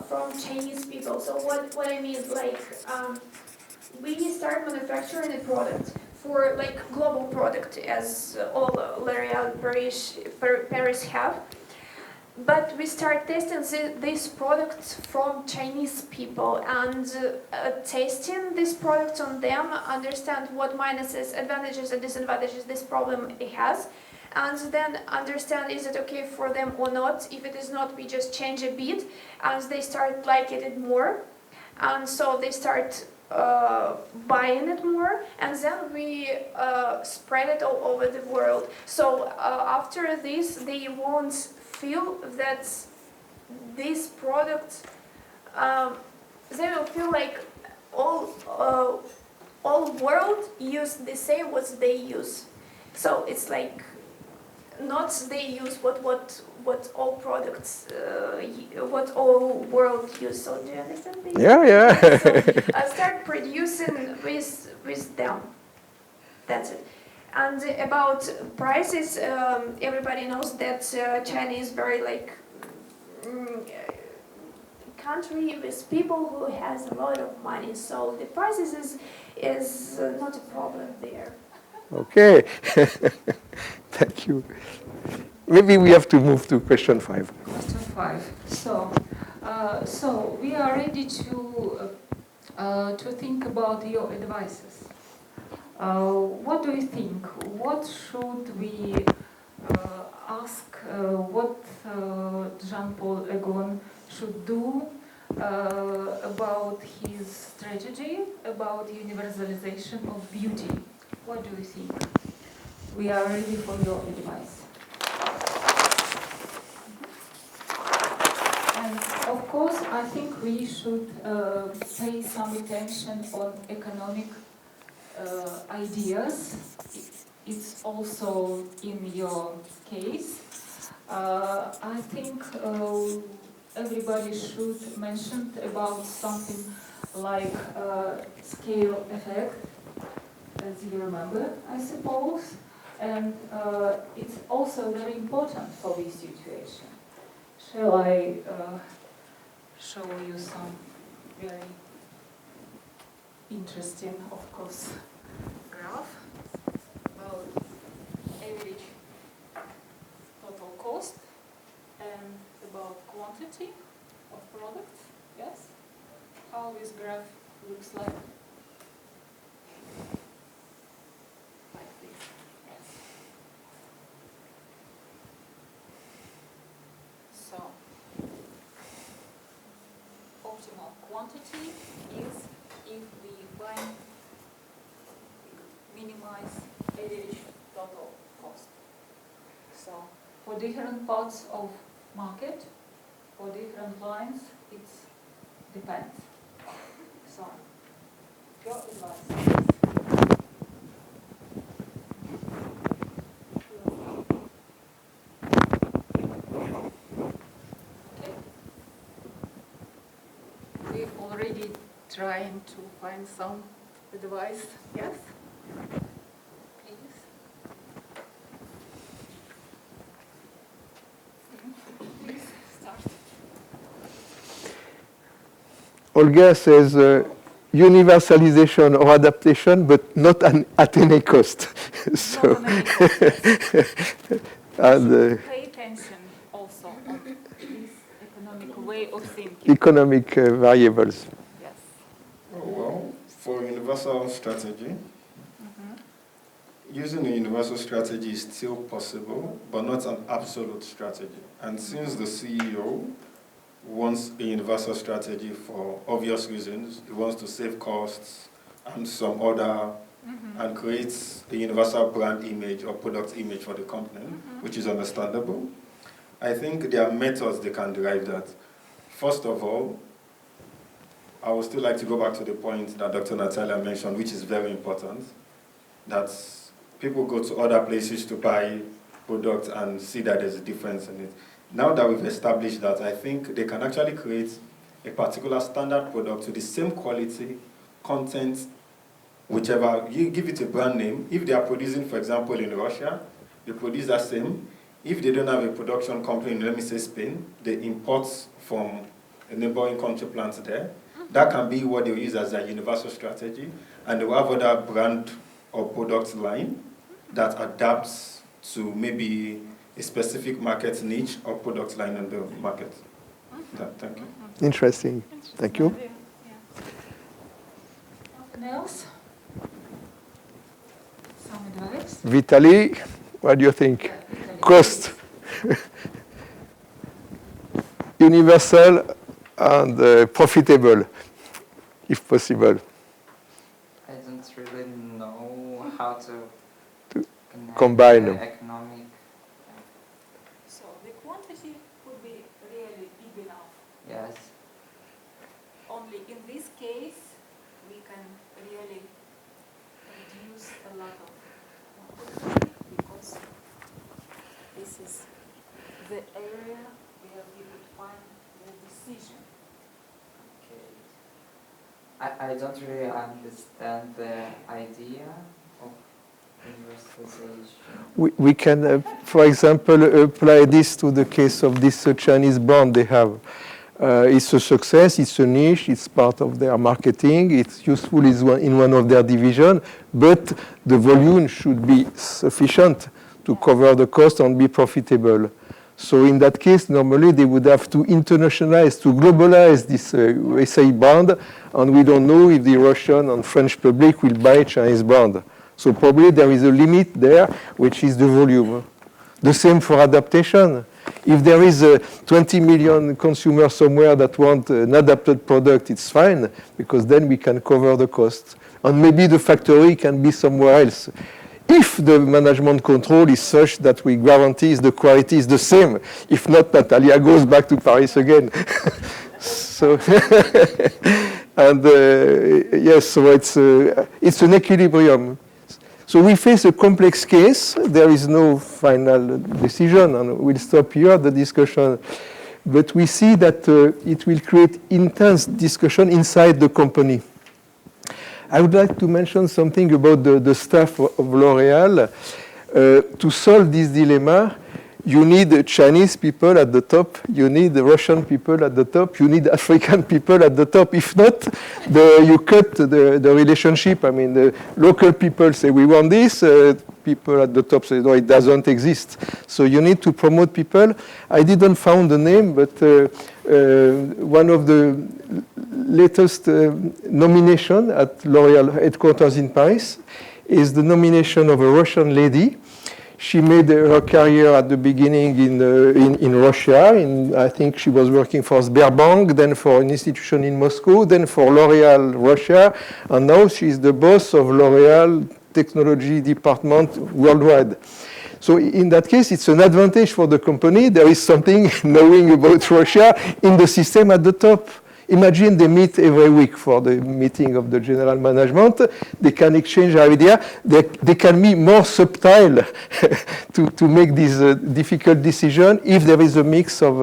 from Chinese people. So what I mean, we start manufacturing a product for global product, as all L'Oreal Paris have. But we start testing this product from Chinese people and tasting this product on them, understand what minuses, advantages and disadvantages this problem has, and then understand is it okay for them or not. If it is not, we just change a bit, and they start liking it more, and so they start buying it more, and then we spread it all over the world. So after this, they won't feel that this product, they will feel like all world use the same what they use. So it's like not they use what all products, what all world use. So do you understand? Yeah. So I start producing with them. That's it. And about prices, everybody knows that China is very country with people who has a lot of money. So the prices is not a problem there. Okay. Thank you. Maybe we have to move to question 5. Question 5. So we are ready to think about your advices. What do you think? What should we ask? What Jean-Paul Egon should do about his strategy about universalization of beauty. What do you think? We are ready for your advice. And of course, I think we should pay some attention on economic ideas. It's also in your case. I think everybody should mention about something like scale effect, as you remember, I suppose. And it's also very important for this situation. Shall I show you some very interesting, of course, graph about average total cost and about quantity of products? Yes? How this graph looks like? Like this. Yes. So, optimal quantity is if we minimize average total cost. So, for different parts of market, for different lines, it depends. So, your advice. Okay. We're already trying to find some advice. Yes? Please. Please start. Olga says universalization or adaptation, but not at any cost. So, Not an cost, yes. and Pay attention also on this economic way of thinking. economic variables. Yes. Oh, well, for universal strategy, using a universal strategy is still possible, but not an absolute strategy. And since the CEO wants a universal strategy for obvious reasons, he wants to save costs and some other, and creates a universal brand image or product image for the company, which is understandable. I think there are methods they can derive that. First of all, I would still like to go back to the point that Dr. Natalia mentioned, which is very important, that people go to other places to buy products and see that there's a difference in it. Now that we've established that, I think they can actually create a particular standard product to the same quality, content, whichever, you give it a brand name. If they are producing, for example, in Russia, they produce that same. If they don't have a production company in, let me say, Spain, they import from a neighboring country plants there. That can be what they use as their universal strategy. And they will have other brand or product line that adapts to maybe a specific market niche or product line in the market. Thank you. Interesting. Thank you. Nothing else? Some advice? Vitaly, what do you think? Cost. Universal and profitable, if possible. I don't really know how to combine them. Economic. So the quantity would be really big enough. Yes. Only in this case, we can really reduce a lot of quantity because this is the area where we would find the decision. I don't really understand the idea of universalization. We can, for example, apply this to the case of this Chinese brand they have. It's a success, it's a niche, it's part of their marketing, it's useful in one of their divisions, but the volume should be sufficient to cover the cost and be profitable. So in that case, normally they would have to internationalize, to globalize this USA brand, and we don't know if the Russian and French public will buy Chinese brand. So probably there is a limit there, which is the volume. The same for adaptation. If there is 20 million consumers somewhere that want an adapted product, it's fine, because then we can cover the cost. And maybe the factory can be somewhere else. If the management control is such that we guarantee the quality is the same. If not, Natalia goes back to Paris again. So, and yes, so it's an equilibrium. So we face a complex case. There is no final decision, and we'll stop here the discussion. But we see that it will create intense discussion inside the company. I would like to mention something about the staff of L'Oréal. To solve this dilemma, you need Chinese people at the top, you need Russian people at the top, you need African people at the top. If not, you cut the relationship. I mean, the local people say, we want this, people at the top say, no, it doesn't exist. So you need to promote people. I didn't find the name, but one of the latest nomination at L'Oréal headquarters in Paris is the nomination of a Russian lady. She made her career at the beginning in Russia. I think she was working for Sberbank, then for an institution in Moscow, then for L'Oréal Russia, and now she's the boss of L'Oréal Technology Department worldwide. So in that case, it's an advantage for the company. There is something knowing about Russia in the system at the top. Imagine they meet every week for the meeting of the general management. They can exchange ideas. They can be more subtle to make this difficult decision if there is a mix of...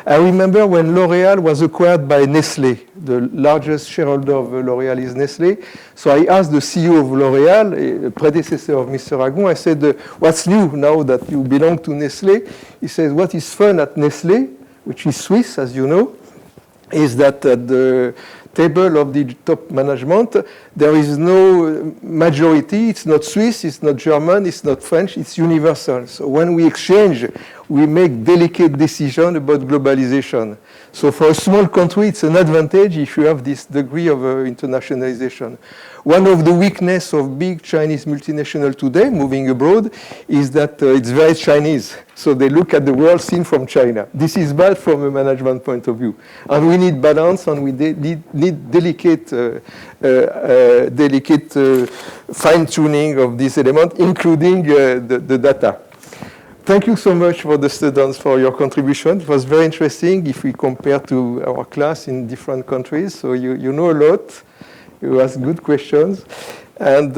I remember when L'Oréal was acquired by Nestlé. The largest shareholder of L'Oréal is Nestlé. So I asked the CEO of L'Oréal, a predecessor of Mr. Agon, I said, what's new now that you belong to Nestlé? He says, what is fun at Nestlé, which is Swiss, as you know, is that at the table of the top management, there is no majority. It's not Swiss, it's not German, it's not French, it's universal. So when we exchange, we make delicate decisions about globalization. So for a small country, it's an advantage if you have this degree of internationalization. One of the weaknesses of big Chinese multinationals today, moving abroad, is that it's very Chinese. So they look at the world seen from China. This is bad from a management point of view. And we need balance, and we need delicate fine-tuning of this element, including the data. Thank you so much for the students for your contribution. It was very interesting if we compare to our class in different countries. So you know a lot. You ask good questions. And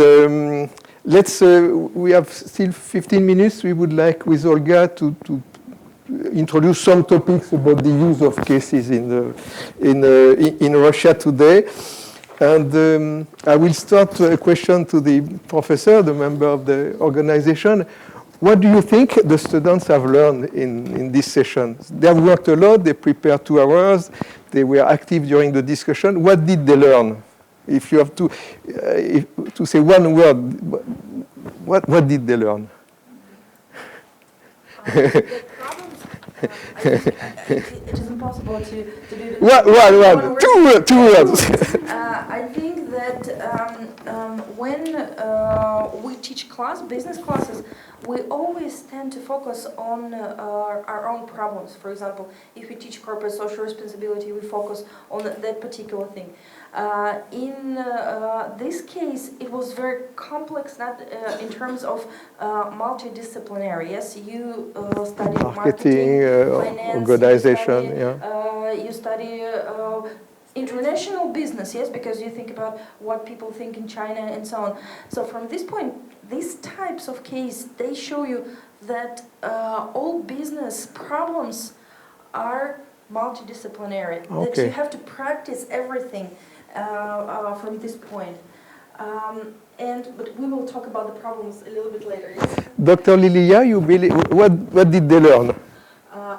we have still 15 minutes. We would like with Olga to introduce some topics about the use of cases in Russia today. And I will start a question to the professor, the member of the organization. What do you think the students have learned in this session? They have worked a lot, they prepared 2 hours, they were active during the discussion. What did they learn? If you have to say one word, what did they learn? The problems, it is impossible to do the One. Two words. I think that when we teach business classes, we always tend to focus on our own problems. For example, if we teach corporate social responsibility, we focus on that particular thing. In this case, it was very complex, not in terms of multidisciplinary. Yes, you study marketing, finance, organization, you study international business, yes, because you think about what people think in China and so on. So from this point, these types of case, they show you that all business problems are multidisciplinary, that you have to practice everything from this point. But we will talk about the problems a little bit later. Yes? Dr. Lilia, what did they learn?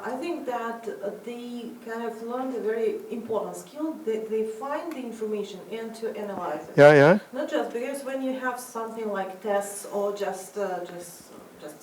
I think that they kind of learned a very important skill. They find the information and to analyze it. Yeah. Not just because when you have something like tests or just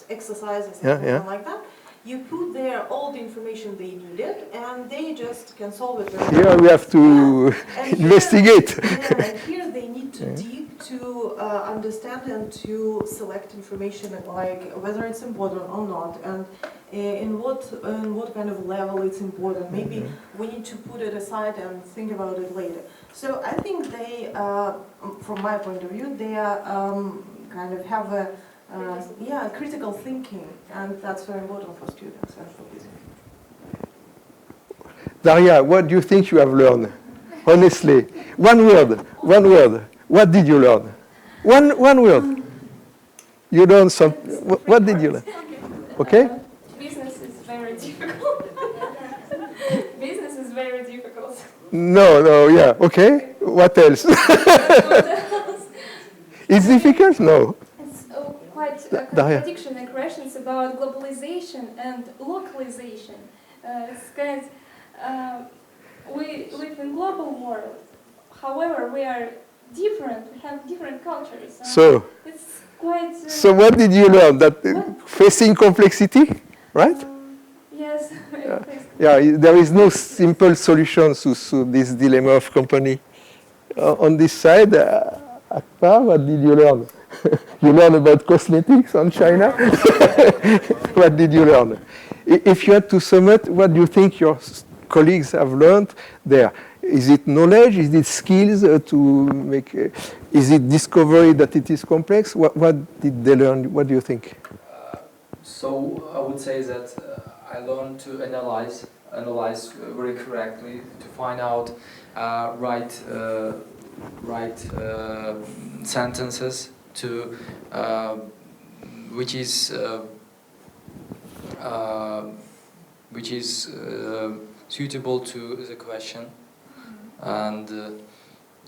exercises and something like that, you put there all the information they needed, and they just can solve it. Here we have to investigate. And here they need to dig to understand and to select information, like whether it's important or not. And in what kind of level it's important. Maybe we need to put it aside and think about it later. So I think they, from my point of view, they are kind of have a critical thinking, and that's very important for students and for business. Daria, what do you think you have learned? Honestly, one word. What did you learn? One word. You learned some. What did you learn? Okay. Business is very difficult. Business is very difficult. No, yeah. Okay. What else? It's difficult? No. It's quite a contradiction and questions about globalization and localization. It's kind we live in global world. However, we are different. We have different cultures. So it's quite. So what did you learn? That facing complexity, right? Yes. Yeah. There is no simple solution to this dilemma of company. On this side, Akbar, what did you learn? You learn about cosmetics on China? What did you learn? If you had to sum it, what do you think your colleagues have learned there? Is it knowledge? Is it skills to make? Is it discovery that it is complex? What did they learn? What do you think? So I would say that I learned to analyze very correctly, to find out right sentences to which is suitable to the question, and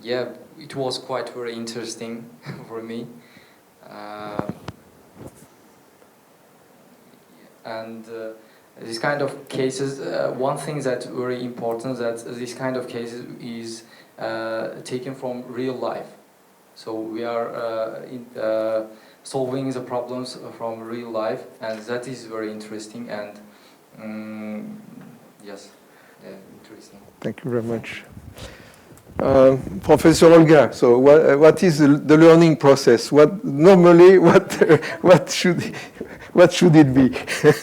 yeah, it was quite very interesting for me, and this kind of cases, one thing that's very important, that this kind of cases is taken from real life. So we are solving the problems from real life, and that is very interesting, and yes, interesting. Thank you very much. Professor Olga, so what is the learning process? What should it be?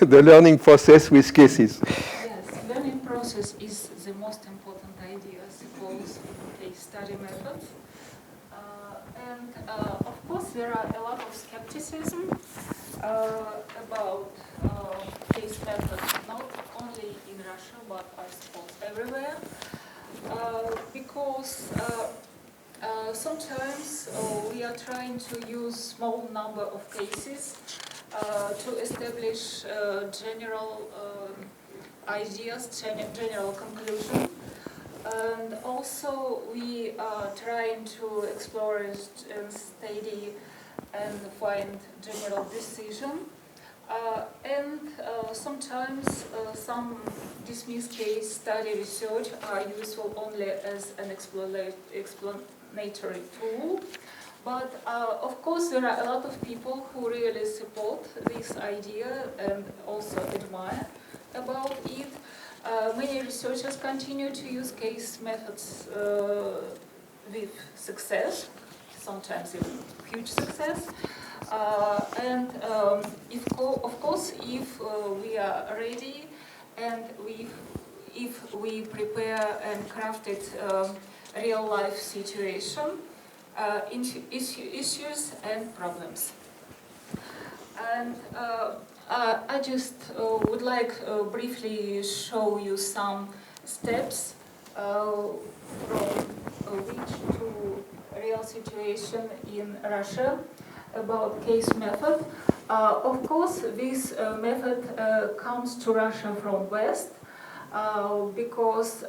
The learning process with cases. Yes, learning process is the most important idea, I suppose, in case study methods. And of course, there are a lot of skepticism about case methods, not only in Russia, but I suppose everywhere. Because sometimes we are trying to use small number of cases to establish general ideas, general conclusion, and also we are trying to explore and study and find general decision. And sometimes some dismissed case study research are useful only as an explanatory tool. But of course there are a lot of people who really support this idea and also admire about it. Many researchers continue to use case methods with success, sometimes even huge success. And of course, if we are ready and if we prepare and crafted real-life situation, issues and problems. And I just would like briefly show you some steps from which to real situation in Russia about case method. Of course, this method comes to Russia from West because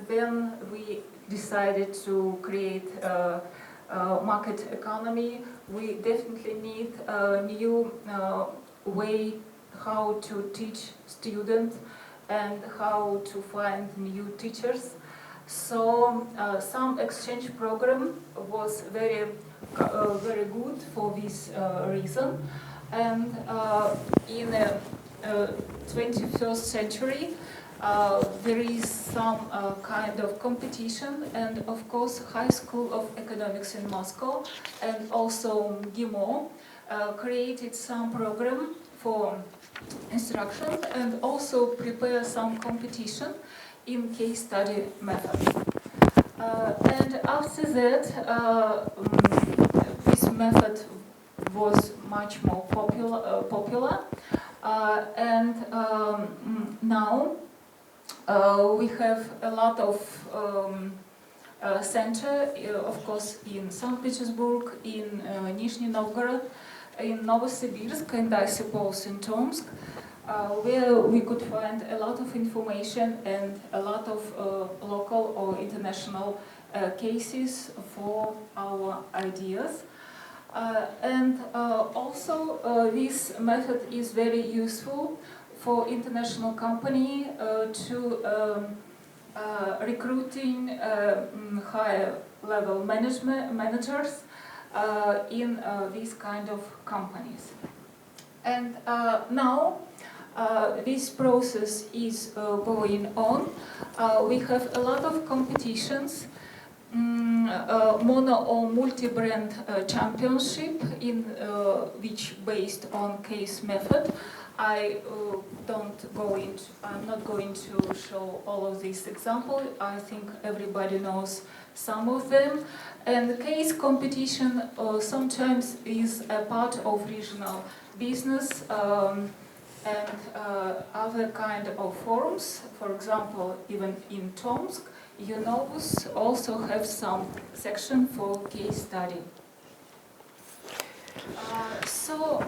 then we decided to create a market economy. We definitely need a new way how to teach students and how to find new teachers. So some exchange program was very good for this reason. And in the 21st century, there is some kind of competition, and of course High School of Economics in Moscow and also GIMO created some program for instructions and also prepare some competition in case study method. And after that, this method was much more popular. And now we have a lot of center, of course, in St. Petersburg, in Nizhny Novgorod, in Novosibirsk, and I suppose in Tomsk, where we could find a lot of information and a lot of local or international cases for our ideas. And also this method is very useful for international company to recruiting higher level managers in these kind of companies. And now this process is going on. We have a lot of competitions, mono or multi-brand championship in which based on case method. I'm not going to show all of these examples. I think everybody knows some of them. And the case competition sometimes is a part of regional business and other kind of forums. For example, even in Tomsk, Universals also have some section for case study. So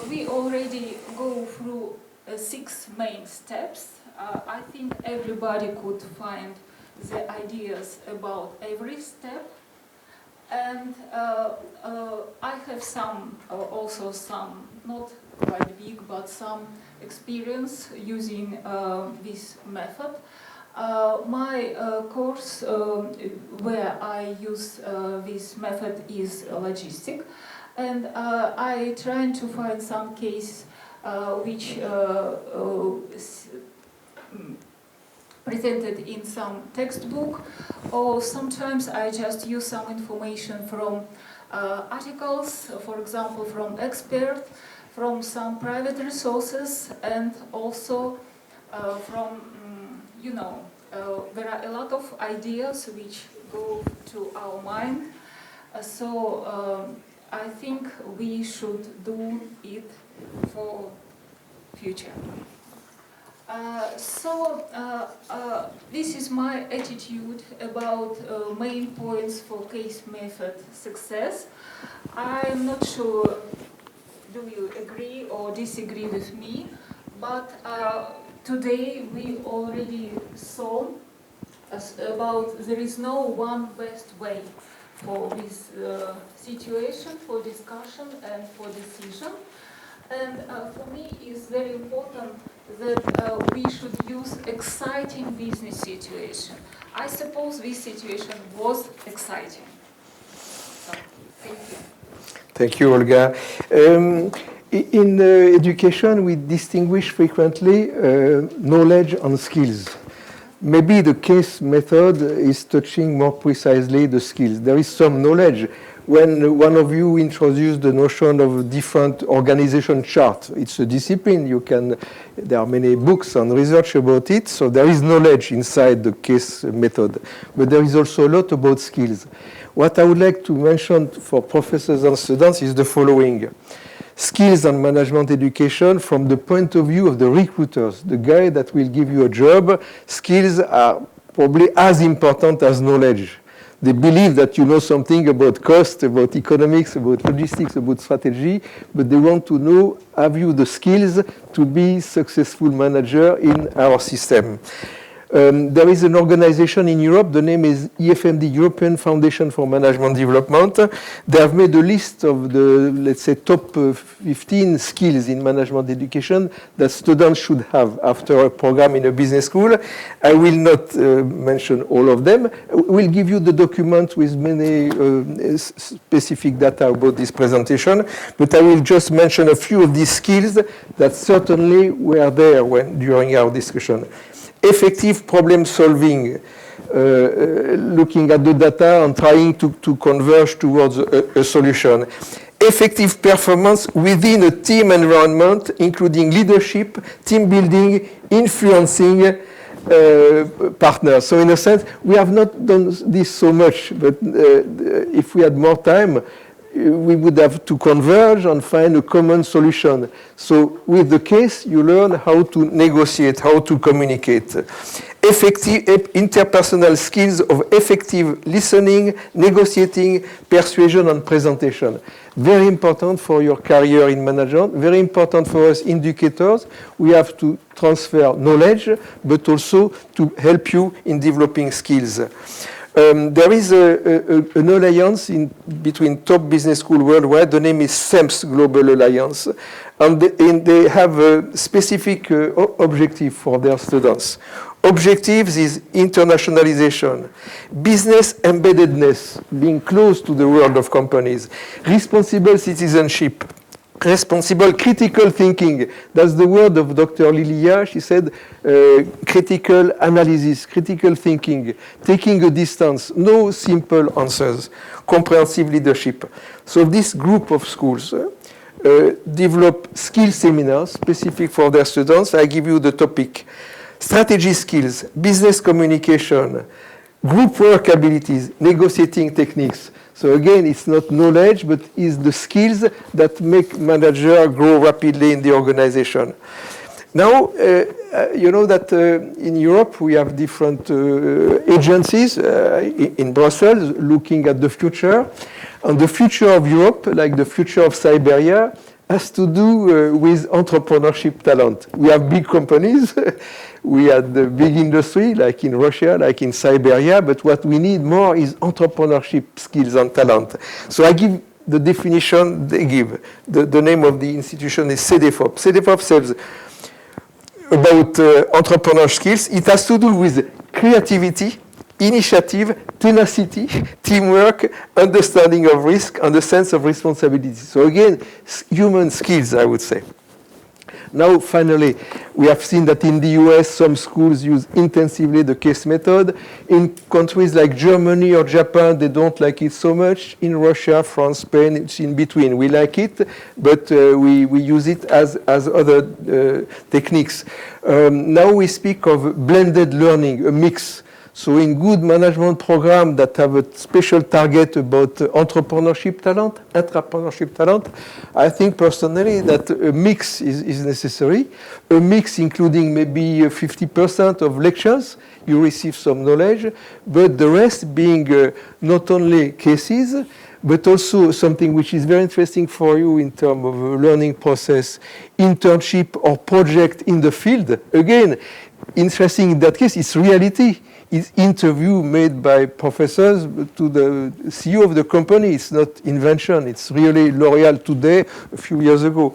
we already go through 6 main steps. I think everybody could find the ideas about every step. And I have some, also some, not quite big, but some experience using this method. My course where I use this method is logistic, and I try to find some case which presented in some textbook, or sometimes I just use some information from articles, for example from experts, from some private resources, and also from, you know, there are a lot of ideas which go to our mind, so I think we should do it for future. This is my attitude about main points for case method success. I'm not sure do you agree or disagree with me, but today we already saw about there is no one best way for this situation, for discussion and for decision. And for me it's very important that we should use exciting business situation. I suppose this situation was exciting. So, thank you. Thank you, Olga. In education, we distinguish frequently knowledge and skills. Maybe the case method is touching more precisely the skills. There is some knowledge. When one of you introduced the notion of different organization chart, it's a discipline. There are many books and research about it, so there is knowledge inside the case method. But there is also a lot about skills. What I would like to mention for professors and students is the following. Skills and management education from the point of view of the recruiters, the guy that will give you a job, skills are probably as important as knowledge. They believe that you know something about cost, about economics, about logistics, about strategy, but they want to know, have you the skills to be successful manager in our system? There is an organization in Europe, the name is EFMD, European Foundation for Management Development. They have made a list of the, let's say, top 15 skills in management education that students should have after a program in a business school. I will not mention all of them. We'll give you the document with many specific data about this presentation, but I will just mention a few of these skills that certainly were there during our discussion. Effective problem solving, looking at the data and trying to converge towards a solution. effective performance within a team environment, including leadership, team building, influencing partners. So in a sense, we have not done this so much, but if we had more time, we would have to converge and find a common solution. So with the case, you learn how to negotiate, how to communicate. Effective interpersonal skills of effective listening, negotiating, persuasion, and presentation. Very important for your career in management, very important for us indicators. We have to transfer knowledge, but also to help you in developing skills. There is an alliance between top business schools worldwide. The name is Tomsk Global Alliance. And they have a specific objective for their students. Objectives is internationalization, business embeddedness, being close to the world of companies, responsible citizenship, responsible critical thinking. That's the word of Dr. Lilia. She said critical analysis, critical thinking, taking a distance, no simple answers, comprehensive leadership. So this group of schools develop skill seminars specific for their students. I give you the topic. Strategy skills, business communication, group work abilities, negotiating techniques. So again, it's not knowledge, but it's the skills that make manager grow rapidly in the organization. Now, you know that in Europe, we have different agencies in Brussels looking at the future. And the future of Europe, like the future of Siberia, has to do with entrepreneurship talent. We have big companies. We had the big industry, like in Russia, like in Siberia, but what we need more is entrepreneurship skills and talent. So I give the definition they give. The name of the institution is CDFOP. CDFOP says about entrepreneur skills, it has to do with creativity, initiative, tenacity, teamwork, understanding of risk, and a sense of responsibility. So again, human skills, I would say. Now, finally, we have seen that in the US, some schools use intensively the case method. In countries like Germany or Japan, they don't like it so much. In Russia, France, Spain, it's in between. We like it, but we use it as other techniques. Now we speak of blended learning, a mix. So in good management programs that have a special target about entrepreneurship talent, I think personally that a mix is necessary. A mix including maybe 50% of lectures, you receive some knowledge, but the rest being not only cases, but also something which is very interesting for you in terms of learning process, internship or project in the field. Again, interesting in that case, it's reality. It's interview made by professors to the CEO of the company. It's not invention. It's really L'Oréal today, a few years ago.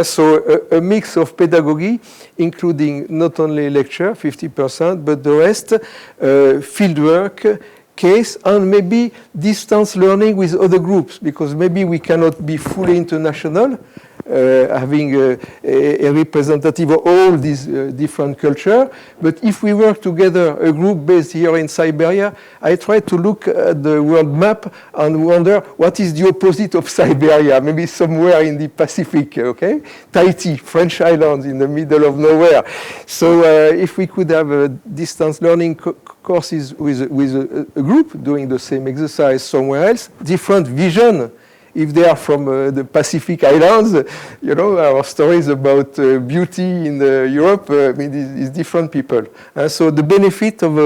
So a mix of pedagogy, including not only lecture, 50%, but the rest, fieldwork, case, and maybe distance learning with other groups, because maybe we cannot be fully international, having a representative of all these different cultures. But if we work together, a group based here in Siberia, I try to look at the world map and wonder what is the opposite of Siberia, maybe somewhere in the Pacific, okay? Tahiti, French islands in the middle of nowhere. So if we could have a distance learning courses with a group doing the same exercise somewhere else, different vision. If they are from the Pacific Islands, you know, our stories about beauty in Europe, I mean, is different people. So the benefit of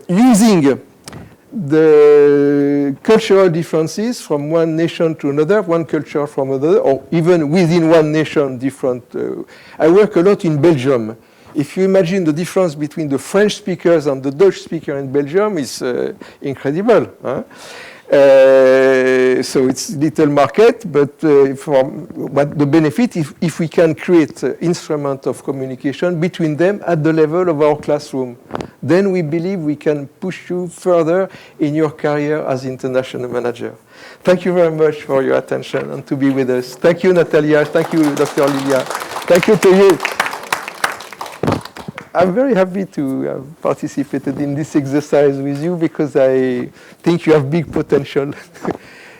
using the cultural differences from one nation to another, one culture from another, or even within one nation, different. I work a lot in Belgium. If you imagine the difference between the French speakers and the Dutch speaker in Belgium, it's incredible. So it's little market, but the benefit, if we can create instrument of communication between them at the level of our classroom, then we believe we can push you further in your career as international manager. Thank you very much for your attention and to be with us. Thank you, Natalia. Thank you, Dr. Lilia. Thank you to you. I'm very happy to have participated in this exercise with you because I think you have big potential.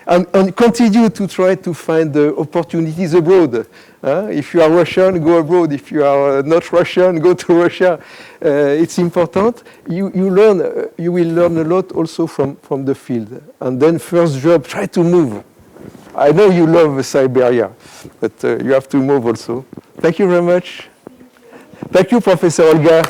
and continue to try to find the opportunities abroad. If you are Russian, go abroad. If you are not Russian, go to Russia. It's important. You will learn a lot also from the field. And then first job, try to move. I know you love Siberia, but you have to move also. Thank you very much. Thank you, Professor Olga.